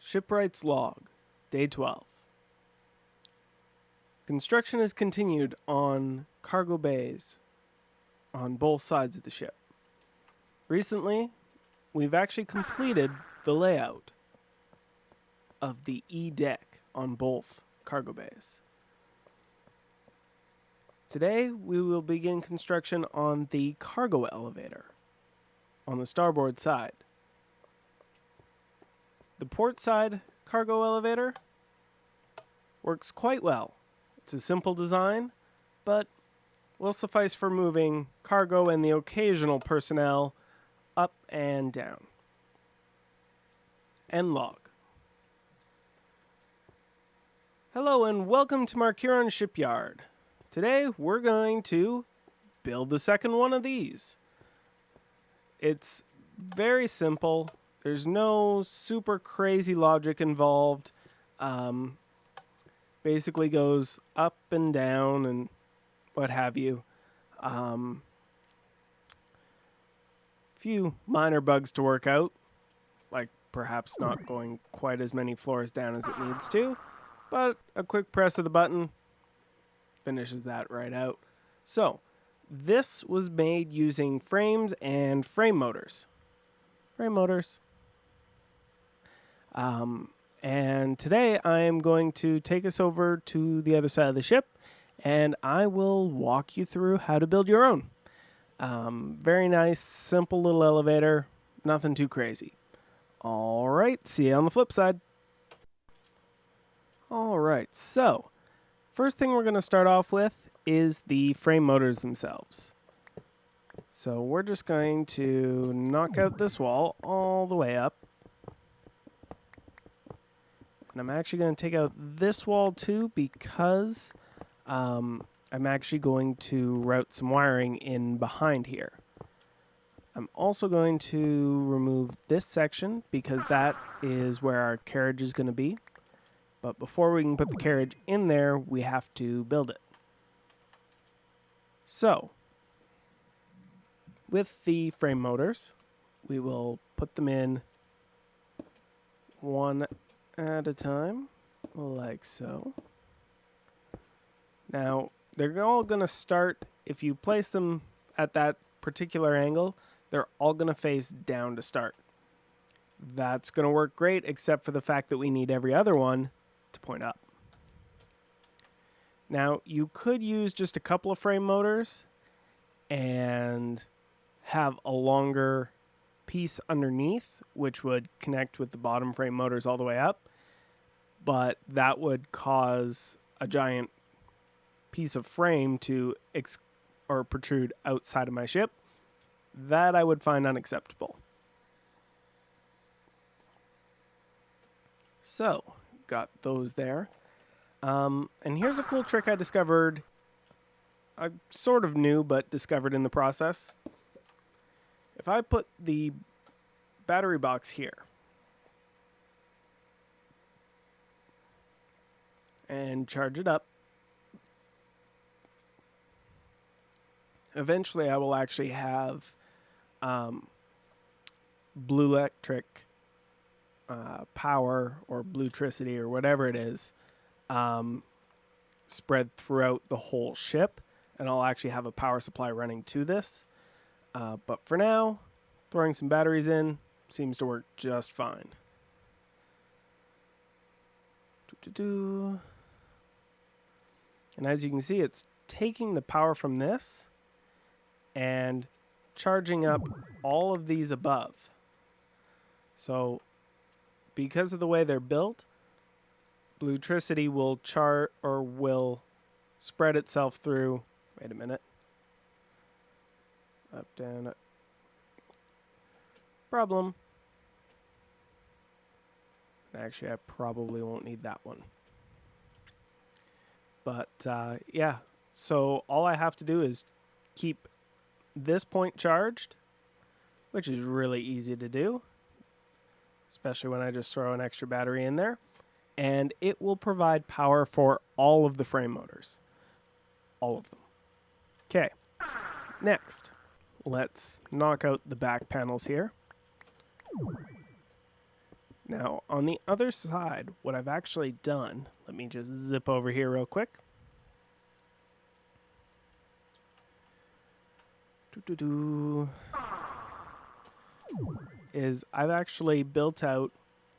Shipwright's log, day 12. Construction is continued on cargo bays on both sides of the ship. Recently, we've actually completed the layout of the E deck on both cargo bays. Today, we will begin construction on the cargo elevator on the starboard side. The port side cargo elevator works quite well. It's a simple design, but will suffice for moving cargo and the occasional personnel up and down. End log. Hello and welcome to Markiron Shipyard. Today we're going to build the second one of these. It's very simple. There's no super crazy logic involved. Basically goes up and down and what have you. Few minor bugs to work out, like perhaps not going quite as many floors down as it needs to, but a quick press of the button finishes that right out. So this was made using frames and frame motors. And today I am going to take us over to the other side of the ship and I will walk you through how to build your own. Very nice, simple little elevator, nothing too crazy. All right, see you on the flip side. All right, so first thing we're going to start off with is the frame motors themselves. So we're just going to knock out this wall all the way up. And I'm actually going to take out this wall too because I'm actually going to route some wiring in behind here. I'm also going to remove this section because that is where our carriage is going to be. But before we can put the carriage in there, we have to build it. So, with the frame motors, we will put them in one at a time, like so. Now, they're all going to start, if you place them at that particular angle, they're all going to face down to start. That's going to work great, except for the fact that we need every other one to point up. Now, you could use just a couple of frame motors and have a longer piece underneath, which would connect with the bottom frame motors all the way up, but that would cause a giant piece of frame to protrude outside of my ship. That I would find unacceptable. So, got those there. And here's a cool trick I discovered. I sort of knew, but discovered in the process. If I put the battery box here and charge it up, eventually I will actually have blue electric power or bluetricity or whatever it is spread throughout the whole ship, and I'll actually have a power supply running to this. But for now, throwing some batteries in seems to work just fine. And as you can see, it's taking the power from this and charging up all of these above. So because of the way they're built, bluetricity will will spread itself through. Wait a minute. Up, down, up. Problem. Actually, I probably won't need that one. But yeah, so all I have to do is keep this point charged, which is really easy to do, especially when I just throw an extra battery in there, and it will provide power for all of the frame motors. All of them. Okay, next, let's knock out the back panels here. Now, on the other side, what I've actually done, let me just zip over here real quick. Is I've actually built out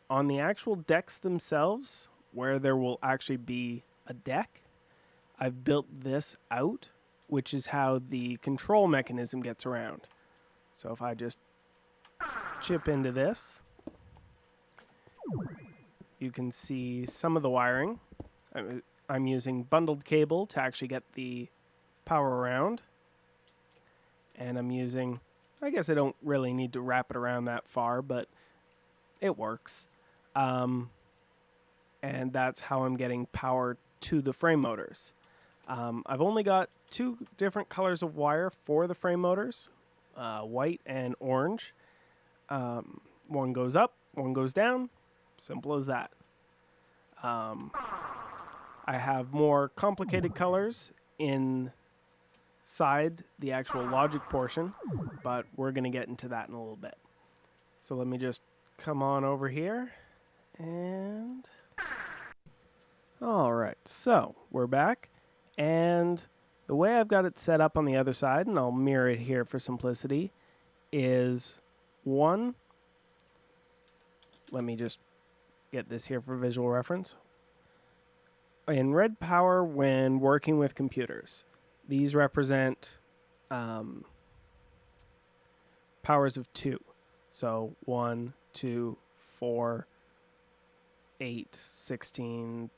on the actual decks themselves, where there will actually be a deck, I've built this out, which is how the control mechanism gets around. So if I just chip into this, you can see some of the wiring. I'm using bundled cable to actually get the power around. And I'm using, I guess I don't really need to wrap it around that far, but it works. And that's how I'm getting power to the frame motors. I've only got 2 different colors of wire for the frame motors, white and orange. One goes up, one goes down. Simple as that. I have more complicated colors inside the actual logic portion, but we're going to get into that in a little bit. So let me just come on over here and... Alright, so we're back, and the way I've got it set up on the other side, and I'll mirror it here for simplicity, is one, let me just get this here for visual reference. In red power, when working with computers, these represent powers of 2. So 1, 2, 4, 8, 16,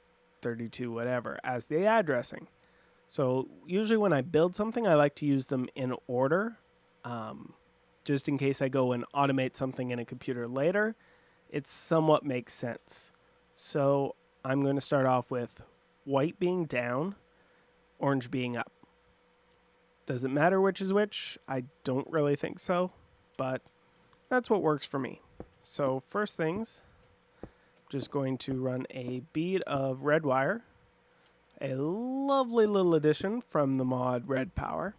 32, whatever, as the addressing. So usually when I build something, I like to use them in order, just in case I go and automate something in a computer later. It somewhat makes sense. So I'm going to start off with white being down, orange being up. Does it matter which is which? I don't really think so, but that's what works for me. So first things, just going to run a bead of red wire, a lovely little addition from the mod Red Power.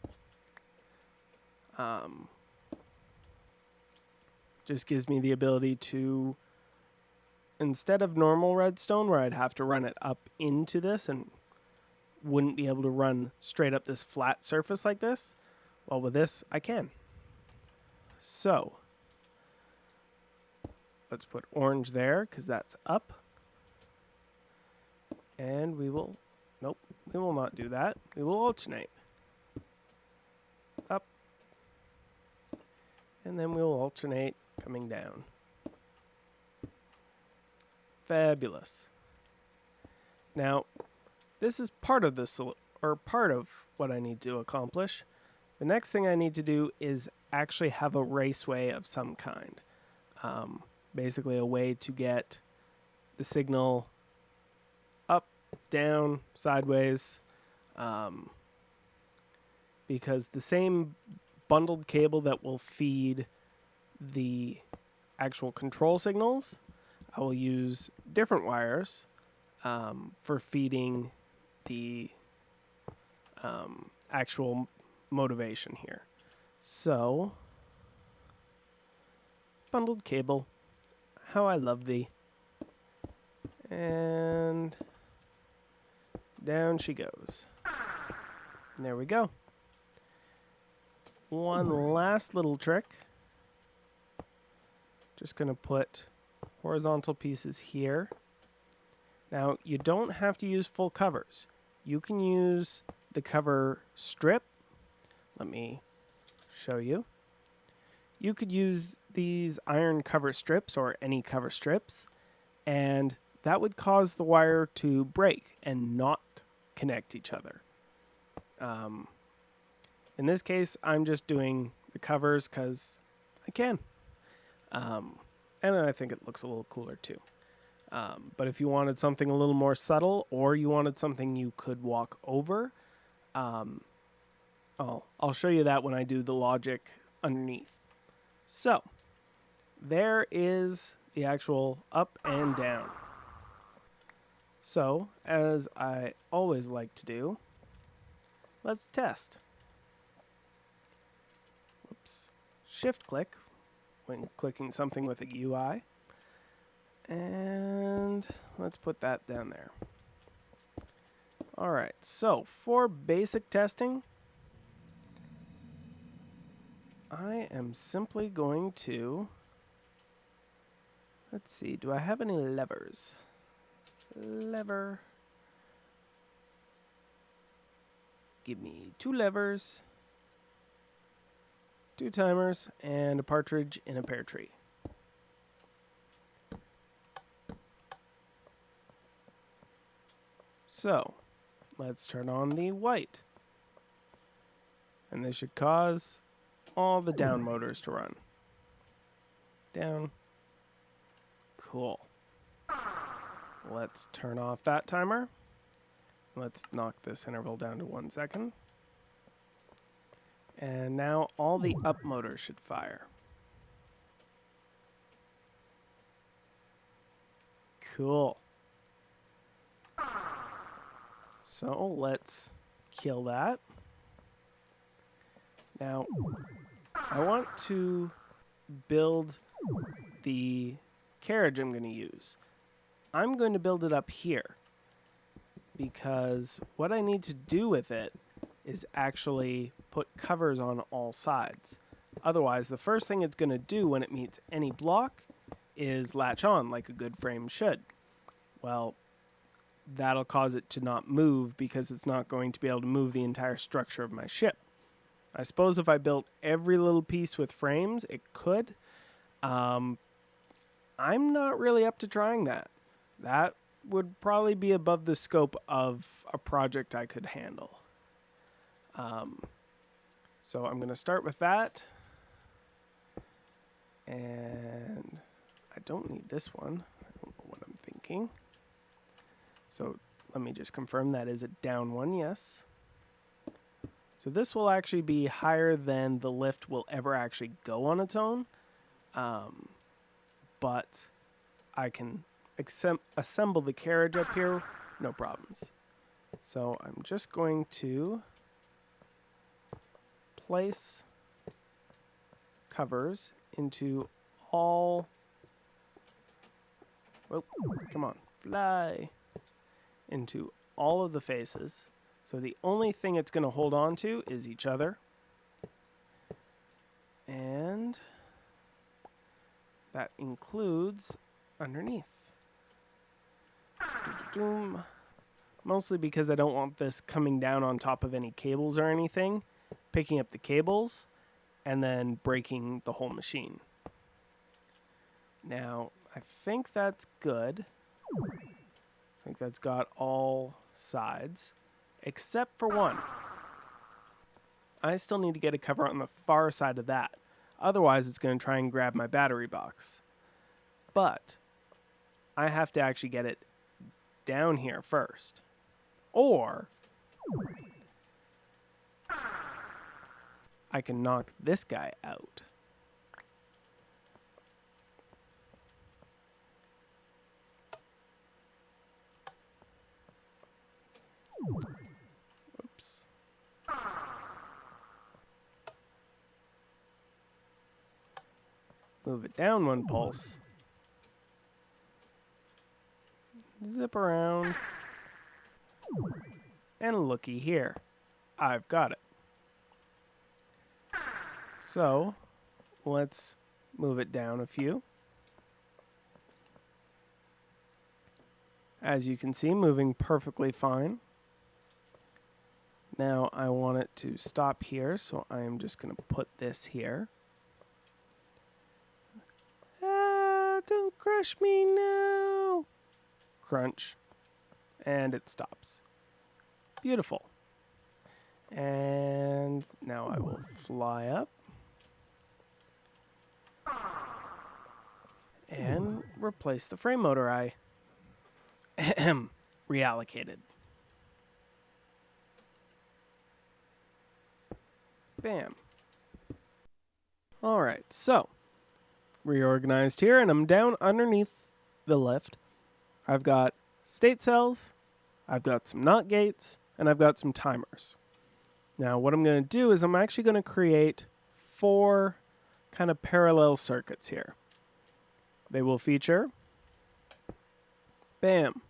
Just gives me the ability to, instead of normal redstone where I'd have to run it up into this and wouldn't be able to run straight up this flat surface like this, well, with this I can. So let's put orange there because that's up. And we will, nope, we will not do that. We will alternate. Up. And then we will alternate coming down. Fabulous. Now, this is part of part of what I need to accomplish. The next thing I need to do is actually have a raceway of some kind. Basically a way to get the signal up, down, sideways, because the same bundled cable that will feed the actual control signals, I will use different wires for feeding the actual motivation here. So, bundled cable, how I love thee. And down she goes. And there we go. One last little trick. Just going to put horizontal pieces here. Now, you don't have to use full covers. You can use the cover strip. Let me show you. You could use these iron cover strips or any cover strips, and that would cause the wire to break and not connect each other. In this case, I'm just doing the covers because I can. And I think it looks a little cooler too. But if you wanted something a little more subtle, or you wanted something you could walk over, I'll show you that when I do the logic underneath. So, there is the actual up and down. So, as I always like to do, let's test. Whoops. Shift click when clicking something with a UI. And let's put that down there. All right, so for basic testing, I am simply going to, let's see, do I have any levers? Lever. Give me 2 levers, 2 timers, and a partridge in a pear tree. So, let's turn on the white. And this should cause all the down motors to run. Down. Cool. Let's turn off that timer. Let's knock this interval down to 1 second. And now all the up motors should fire. Cool. So let's kill that. Now, I want to build the carriage I'm going to use. I'm going to build it up here because what I need to do with it is actually put covers on all sides. Otherwise, the first thing it's going to do when it meets any block is latch on like a good frame should. Well, that'll cause it to not move because it's not going to be able to move the entire structure of my ship. I suppose if I built every little piece with frames, it could. I'm not really up to trying that. That would probably be above the scope of a project I could handle. So I'm going to start with that. And I don't need this one. I don't know what I'm thinking. So let me just confirm that is a down one, yes. So this will actually be higher than the lift will ever actually go on its own. But I can assemble the carriage up here, no problems. So I'm just going to place covers into all, oh, come on, fly, into all of the faces. So the only thing it's going to hold on to is each other. And that includes underneath. Mostly because I don't want this coming down on top of any cables or anything, picking up the cables, and then breaking the whole machine. Now, I think that's good. I think that's got all sides, except for one. I still need to get a cover on the far side of that. Otherwise, it's going to try and grab my battery box. But I have to actually get it down here first. Or I can knock this guy out. Oops. Move it down 1 pulse. Zip around. And looky here. I've got it. So, let's move it down a few. As you can see, moving perfectly fine. Now I want it to stop here, so I am just going to put this here. Ah, don't crush me now! Crunch. And it stops. Beautiful. And now I will fly up. And replace the frame motor I reallocated. Bam. Alright, so reorganized here, and I'm down underneath the lift. I've got state cells, I've got some NOT gates, and I've got some timers. Now what I'm going to do is I'm actually going to create 4 kind of parallel circuits here. They will feature Bam.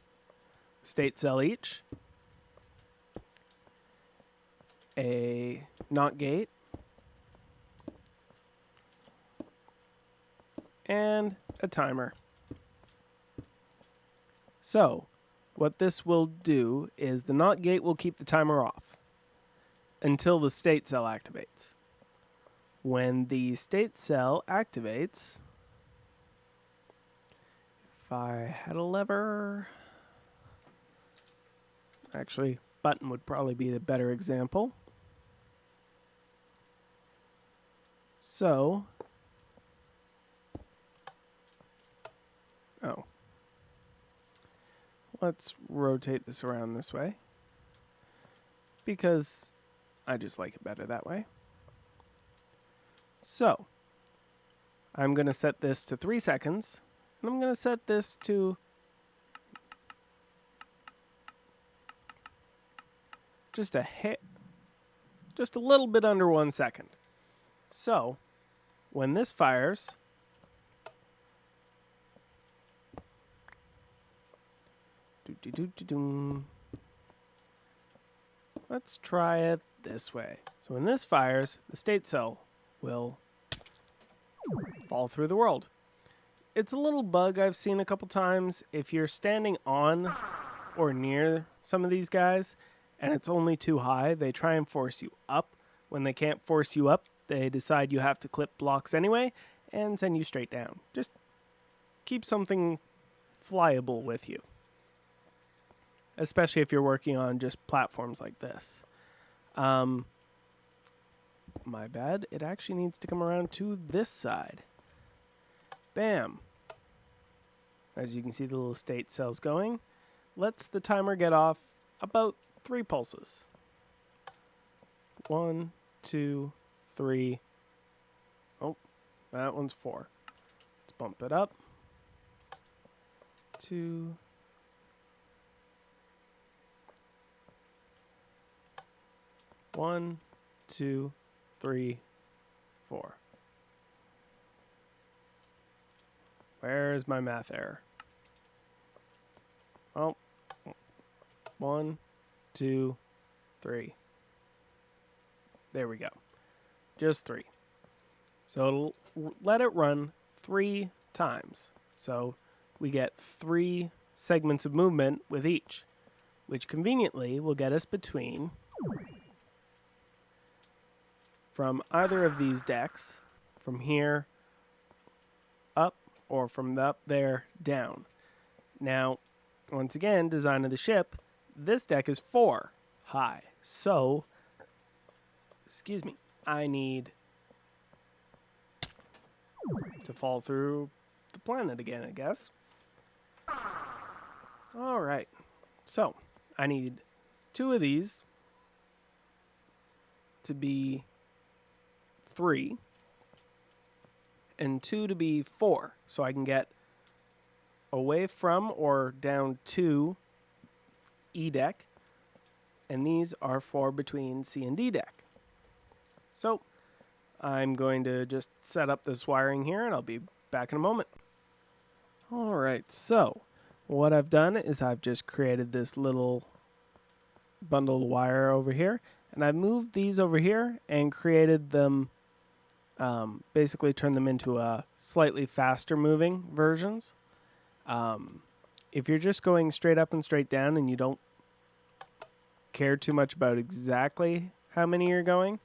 State cell each. A NOT gate. And a timer. So, what this will do is the NOT gate will keep the timer off until the state cell activates. When the state cell activates, if I had a lever, actually, button would probably be the better example. So, let's rotate this around this way because I just like it better that way. So, I'm going to set this to 3 seconds, and I'm going to set this to just a little bit under 1 second. So, when this fires, let's try it this way. So when this fires, the state cell will fall through the world. It's a little bug I've seen a couple times. If you're standing on or near some of these guys and it's only too high, they try and force you up. When they can't force you up, they decide you have to clip blocks anyway and send you straight down. Just keep something flyable with you, especially if you're working on just platforms like this. My bad. It actually needs to come around to this side. Bam. As you can see, the little state cell's going. Lets the timer get off about 3 pulses. 1, 2, 3. Oh, that one's 4. Let's bump it up. 2. 1, 2, 3, 4. Where is my math error? Oh, 1, 2, 3. There we go. Just 3. So let it run 3 times. So we get 3 segments of movement with each, which conveniently will get us between from either of these decks, from here up or from up there down. Now, once again, design of the ship, this deck is 4 high. So, excuse me, I need to fall through the planet again, I guess. All right. So, I need 2 of these to be 3 and 2 to be 4, so I can get away from or down to E deck, and these are for between C and D deck. So I'm going to just set up this wiring here and I'll be back in a moment. Alright, so what I've done is I've just created this little bundle of wire over here, and I've moved these over here and created them, basically turned them into slightly faster moving versions. If you're just going straight up and straight down and you don't care too much about exactly how many you're going,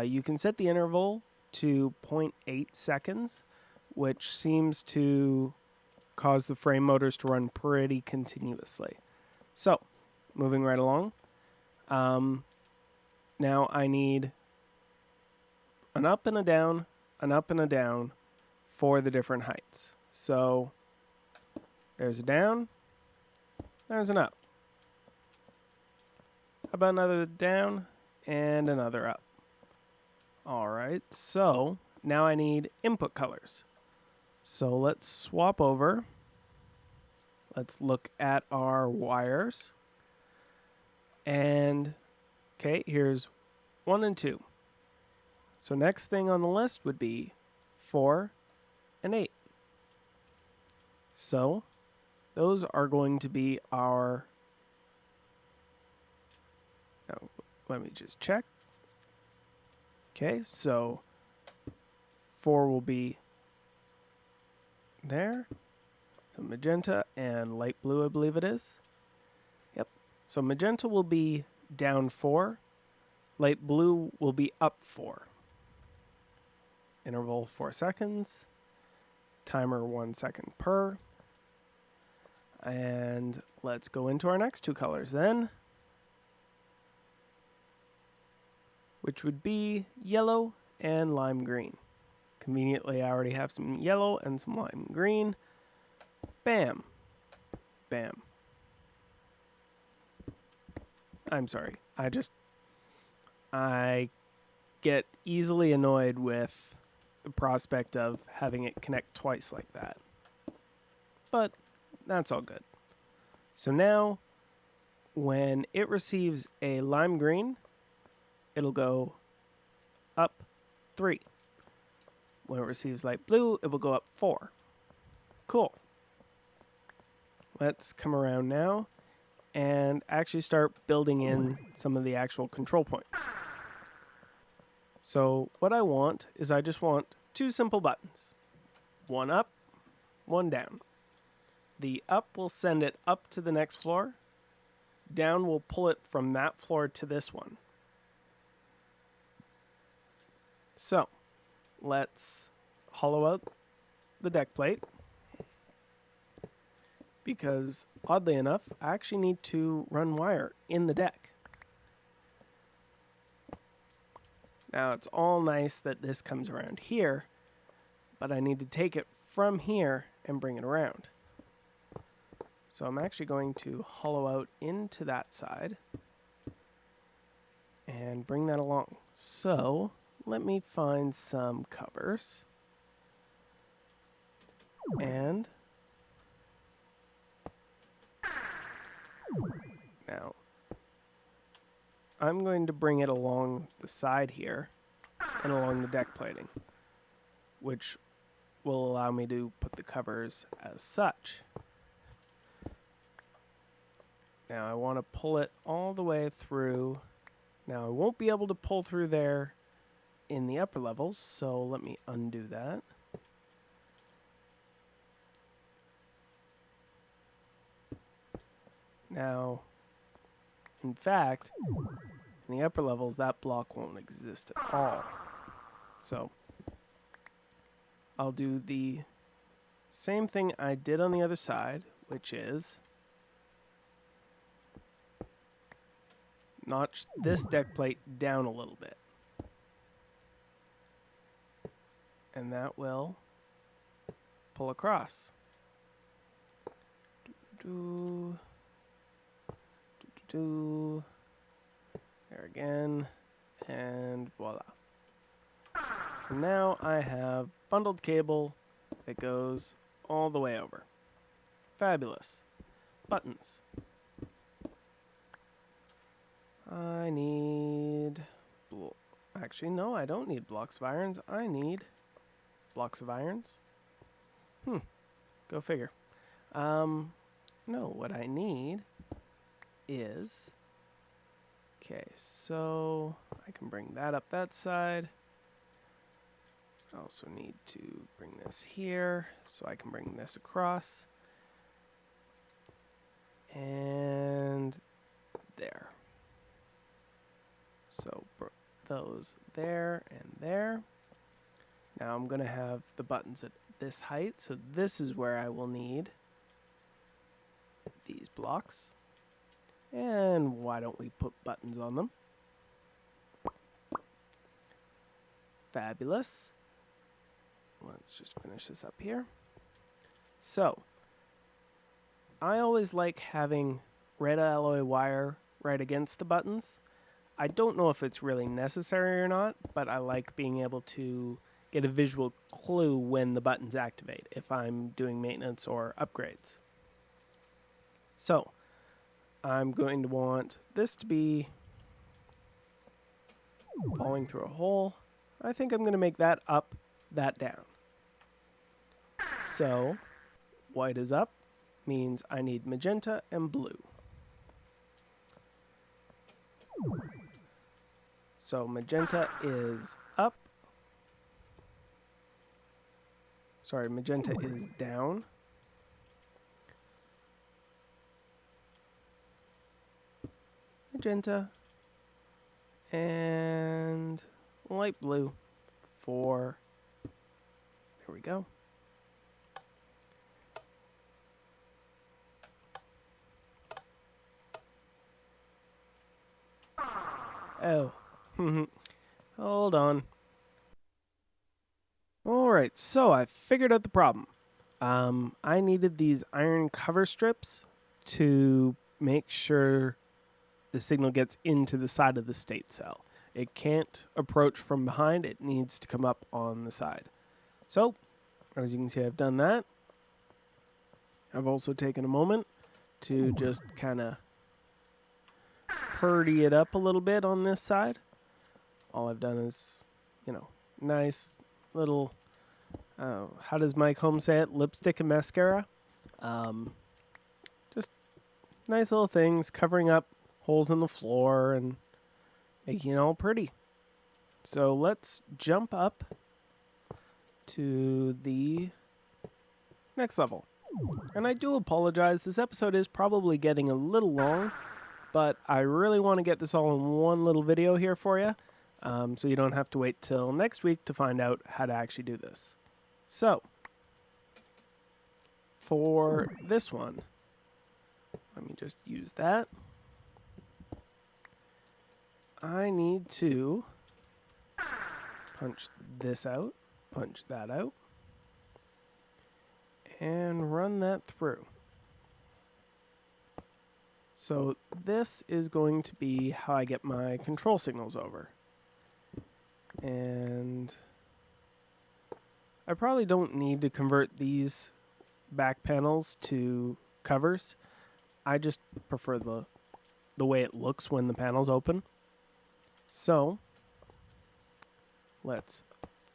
you can set the interval to 0.8 seconds, which seems to cause the frame motors to run pretty continuously. So, moving right along. Now I need an up and a down, an up and a down for the different heights. So, there's a down, there's an up. How about another down and another up? Alright, so now I need input colors. So let's swap over. Let's look at our wires. And, okay, here's 1 and 2. So next thing on the list would be 4 and 8. So those are going to be our... Now, let me just check. Okay, so 4 will be there. So magenta and light blue, I believe it is. Yep. So magenta will be down 4. Light blue will be up 4. Interval 4 seconds. Timer 1 second per. And let's go into our next 2 colors then, which would be yellow and lime green. Conveniently, I already have some yellow and some lime green. Bam. Bam. I'm sorry. I get easily annoyed with the prospect of having it connect twice like that. But that's all good. So now, when it receives a lime green, it'll go up 3. When it receives light blue, it will go up 4. Cool. Let's come around now and actually start building in some of the actual control points. So what I want is I just want 2 simple buttons. One up, one down. The up will send it up to the next floor. Down will pull it from that floor to this one. So let's hollow out the deck plate, because oddly enough, I actually need to run wire in the deck. Now it's all nice that this comes around here, but I need to take it from here and bring it around. So I'm actually going to hollow out into that side and bring that along. So let me find some covers. And now I'm going to bring it along the side here and along the deck plating, which will allow me to put the covers as such. Now I want to pull it all the way through. Now I won't be able to pull through there in the upper levels, so let me undo that. Now, in fact, in the upper levels, that block won't exist at all. So I'll do the same thing I did on the other side, which is notch this deck plate down a little bit. And that will pull across. There again, and voila. So now I have bundled cable that goes all the way over. Fabulous. Buttons. I need... Actually, no, I don't need blocks of irons. I need blocks of irons. Go figure. No, what I need is... Okay, so I can bring that up that side. I also need to bring this here so I can bring this across. And there. So those there and there. Now I'm going to have the buttons at this height, so this is where I will need these blocks. And why don't we put buttons on them? Fabulous. Let's just finish this up here. So, I always like having red alloy wire right against the buttons. I don't know if it's really necessary or not, but I like being able to get a visual clue when the buttons activate if I'm doing maintenance or upgrades. So, I'm going to want this to be falling through a hole. I think I'm going to make that up, that down. So, white is up, means I need magenta and blue. So magenta is up. Sorry, magenta is down. Magenta and light blue for, there we go. Oh, hold on. Alright, so I figured out the problem. I needed these iron cover strips to make sure the signal gets into the side of the state cell. It can't approach from behind, it needs to come up on the side. So, as you can see, I've done that. I've also taken a moment to just kind of purdy it up a little bit on this side. All I've done is, nice little, how does Mike Holmes say it? Lipstick and mascara. Just nice little things, covering up holes in the floor and making it all pretty. So let's jump up to the next level. And I do apologize, this episode is probably getting a little long, but I really want to get this all in one little video here for you, so you don't have to wait till next week to find out how to actually do this. So, for this one, let me just use that. I need to punch this out, punch that out, and run that through. So this is going to be how I get my control signals over. And I probably don't need to convert these back panels to covers. I just prefer the way it looks when the panels open. So let's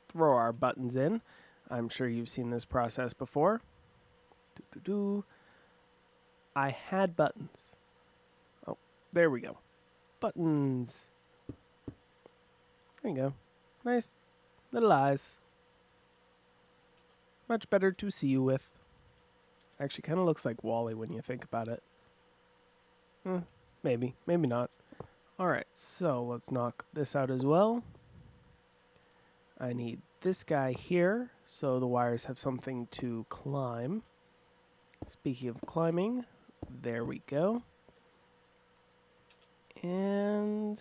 throw our buttons in. I'm sure you've seen this process before. I had buttons. Oh, there we go. Buttons. There you go. Nice little eyes. Much better to see you with. Actually, kind of looks like Wally when you think about it. Maybe, maybe not. Alright, so let's knock this out as well. I need this guy here, so the wires have something to climb. Speaking of climbing, there we go. And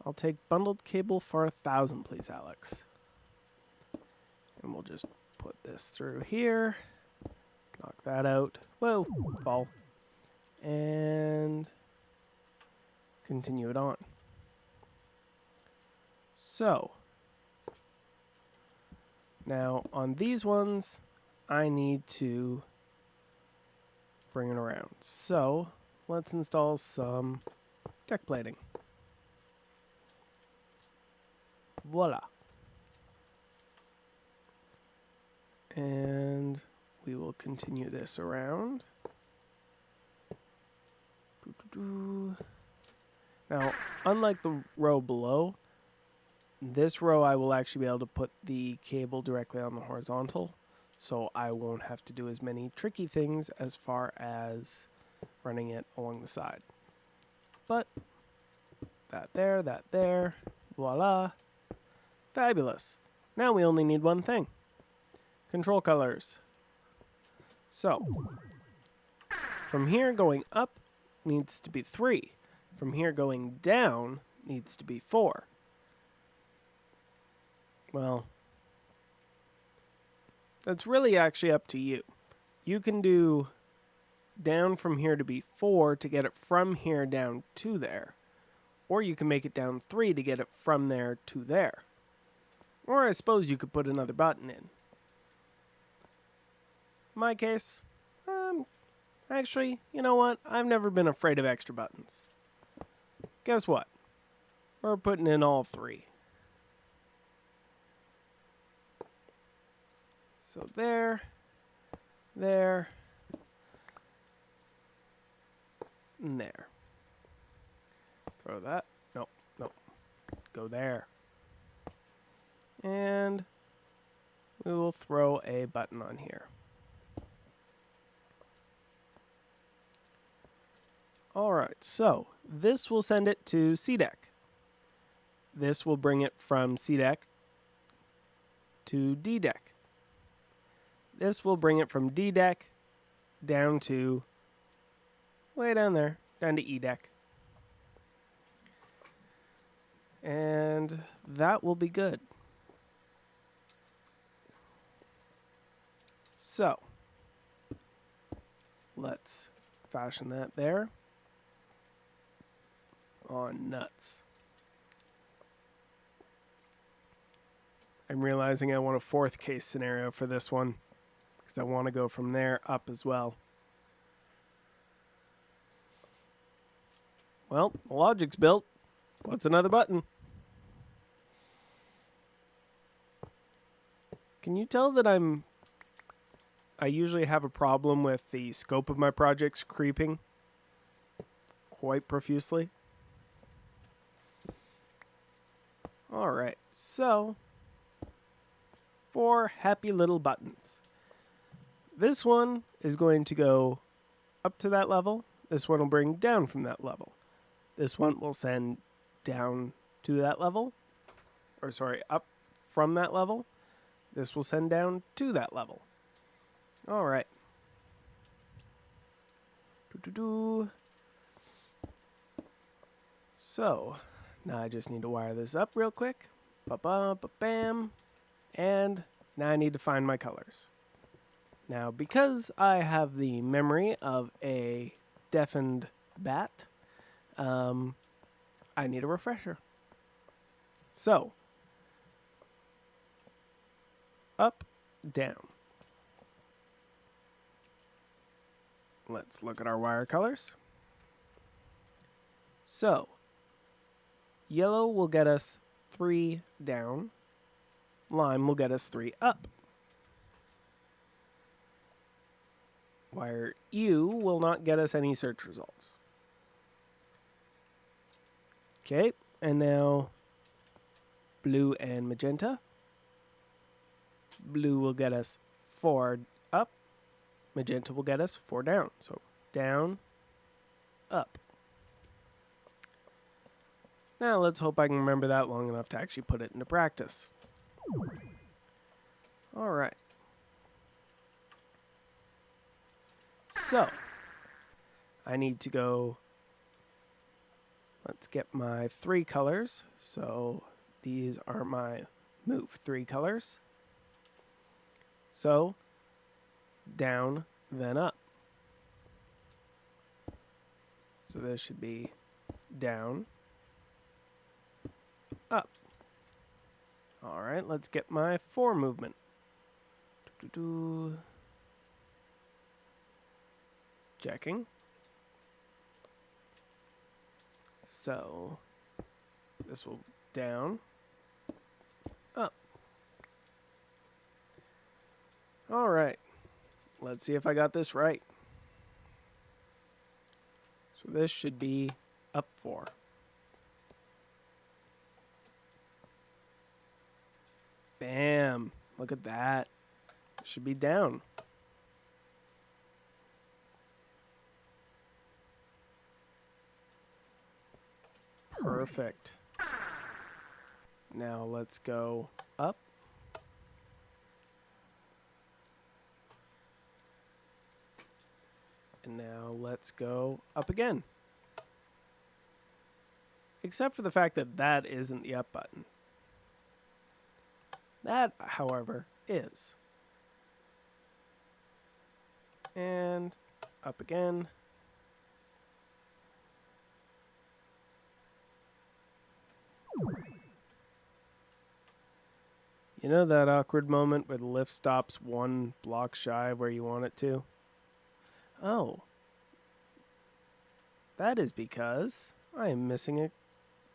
I'll take bundled cable for 1,000, please, Alex. And we'll just put this through here. Knock that out. Whoa, fall. And continue it on. So, now on these ones, I need to bring it around. So, let's install some deck plating. Voila. And we will continue this around. Now, unlike the row below, this row I will actually be able to put the cable directly on the horizontal, so I won't have to do as many tricky things as far as running it along the side. But that there, voila. Fabulous. Now we only need one thing. Control colors. So, from here going up needs to be 3. From here going down needs to be 4. Well, that's really actually up to you. You can do down from here to be 4 to get it from here down to there. Or you can make it down 3 to get it from there to there. Or I suppose you could put another button in. In my case, actually, you know what? I've never been afraid of extra buttons. Guess what? We're putting in all 3. So there, in there. Throw that. Nope, nope. Go there. And we will throw a button on here. Alright, so this will send it to C deck. This will bring it from C deck to D deck. This will bring it from D deck down to, way down there, down to E deck. And that will be good. So, let's fashion that there. Oh, nuts. I'm realizing I want a fourth case scenario for this one, because I want to go from there up as well. Well, the logic's built. What's another button? Can you tell that I usually have a problem with the scope of my projects creeping quite profusely? Alright, so 4 happy little buttons. This one is going to go up to that level. This one will bring down from that level. This one will send down to that level. Or sorry, up from that level. This will send down to that level. Alright. So, now I just need to wire this up real quick. Ba-ba-ba-bam. And now I need to find my colors. Now, because I have the memory of a deafened bat, I need a refresher. So, up, down. Let's look at our wire colors. So, yellow will get us 3 down. Lime will get us 3 up. Wire U will not get us any search results. Okay, and now blue and magenta. Blue will get us 4 up. Magenta will get us 4 down. So down, up. Now let's hope I can remember that long enough to actually put it into practice. Alright. So, I need to go, let's get my 3 colors. So, these are my move 3 colors. So, down, then up. So this should be down, up. Alright, let's get my 4 movement. Checking. So, this will down, up. Alright, let's see if I got this right. So this should be up 4. Bam! Look at that. It should be down. Perfect. Now let's go up. And now let's go up again. Except for the fact that that isn't the up button. That, however, is. And up again. You know that awkward moment where the lift stops 1 block shy of where you want it to? Oh. That is because I am missing a...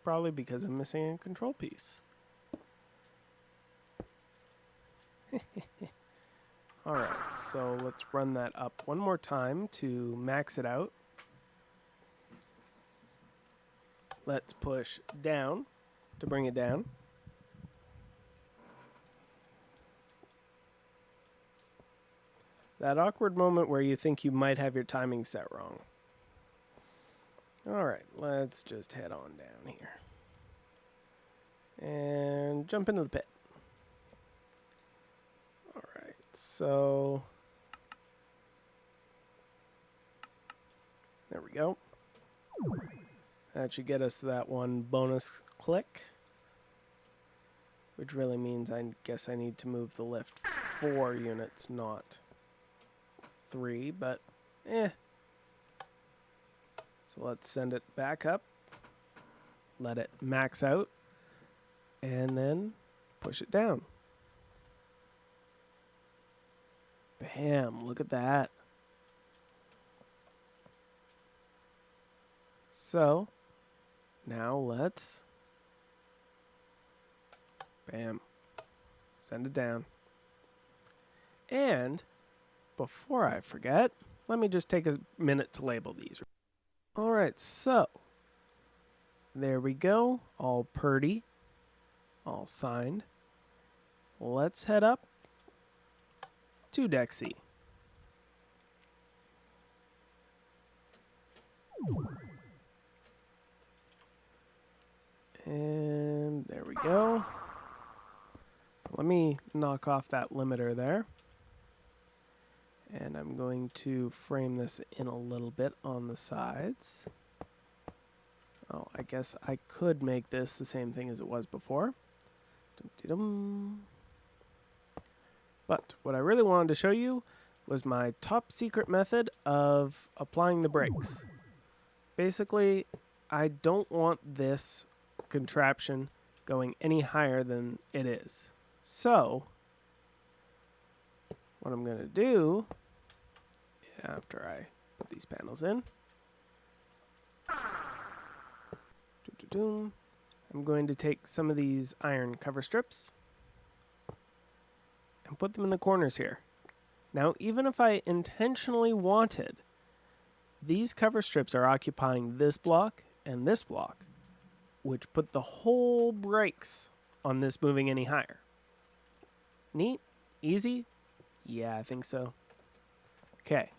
Probably because I'm missing a control piece. Alright, so let's run that up one more time to max it out. let's push down to bring it down. That awkward moment where you think you might have your timing set wrong. Alright, let's just head on down here. And jump into the pit. Alright, so there we go. That should get us to that one bonus click. Which really means I guess I need to move the lift 4 units, not 3, but eh. So let's send it back up. Let it max out. And then push it down. Bam, look at that. So, now let's, bam, send it down. And before I forget, let me just take a minute to label these. Alright, so, there we go, all purdy, all signed. Let's head up to Deck C. And there we go. Let me knock off that limiter there. And I'm going to frame this in a little bit on the sides. Oh, I guess I could make this the same thing as it was before. But what I really wanted to show you was my top secret method of applying the brakes. Basically, I don't want this contraption going any higher than it is. So, what I'm going to do, after I put these panels in, I'm going to take some of these iron cover strips and put them in the corners here. Now, even if I intentionally wanted, these cover strips are occupying this block and this block, which put the whole brakes on this moving any higher. Neat? Easy? Yeah, I think so. Okay,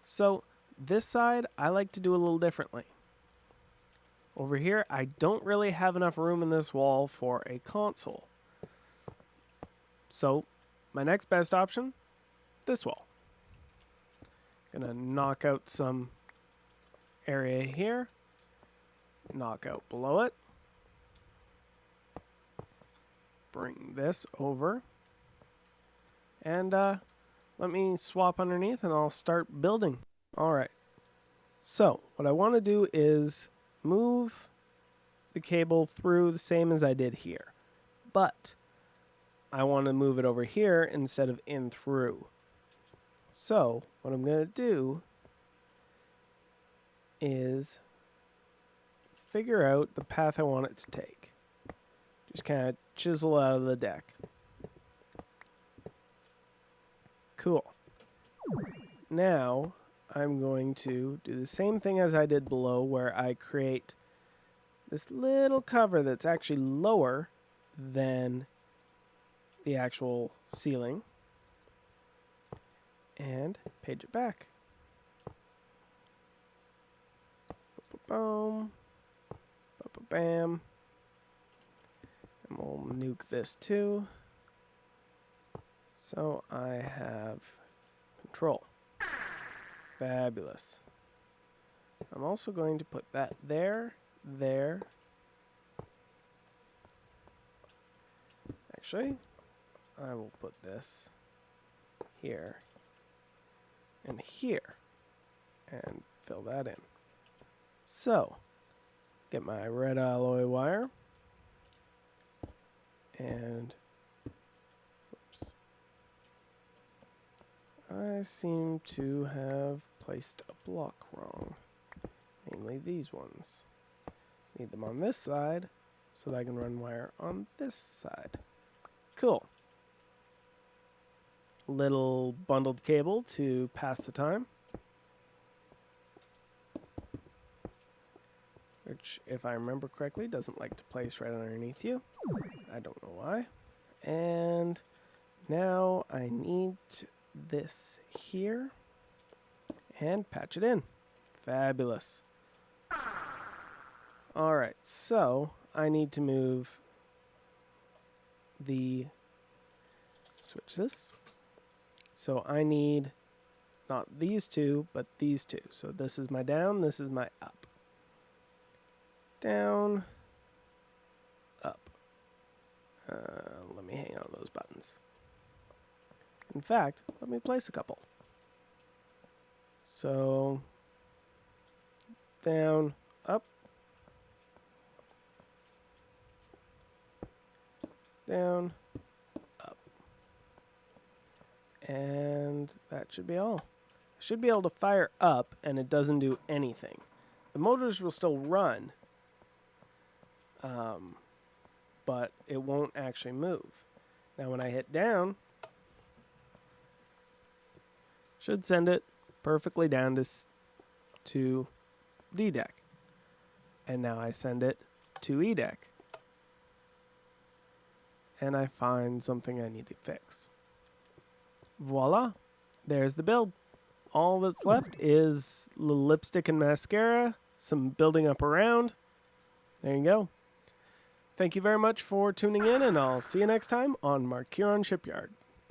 so this side I like to do a little differently. Over here, I don't really have enough room in this wall for a console. So, my next best option, this wall. Gonna knock out some area here, knock out below it, bring this over, and let me swap underneath and I'll start building. Alright, so what I want to do is move the cable through the same as I did here, but I want to move it over here instead of in through. So what I'm going to do is figure out the path I want it to take. Just kind of chisel out of the deck. Cool. Now I'm going to do the same thing as I did below, where I create this little cover that's actually lower than the actual ceiling, and page it back. Boom, bam, and we'll nuke this too, so I have control. Fabulous. I'm also going to put that there. Actually, I will put this here and here and fill that in. So, get my red alloy wire and oops. I seem to have placed a block wrong, namely these ones. Need them on this side so that I can run wire on this side. Cool. Little bundled cable to pass the time. We're which, if I remember correctly, doesn't like to place right underneath you. I don't know why. And now I need this here and patch it in. Fabulous. Alright, so I need to move the... switch this. So I need not these two, but these two. So this is my down, this is my up. Down, up. Let me hang on those buttons. In fact, let me place a couple. So, down, up, down, up. And that should be all. I should be able to fire up and it doesn't do anything. The motors will still run, but it won't actually move. Now when I hit down, should send it perfectly down to D deck. And now I send it to E deck. And I find something I need to fix. Voila, there's the build. All that's left is the lipstick and mascara, some building up around. There you go. Thank you very much for tuning in, and I'll see you next time on Markiron Shipyard.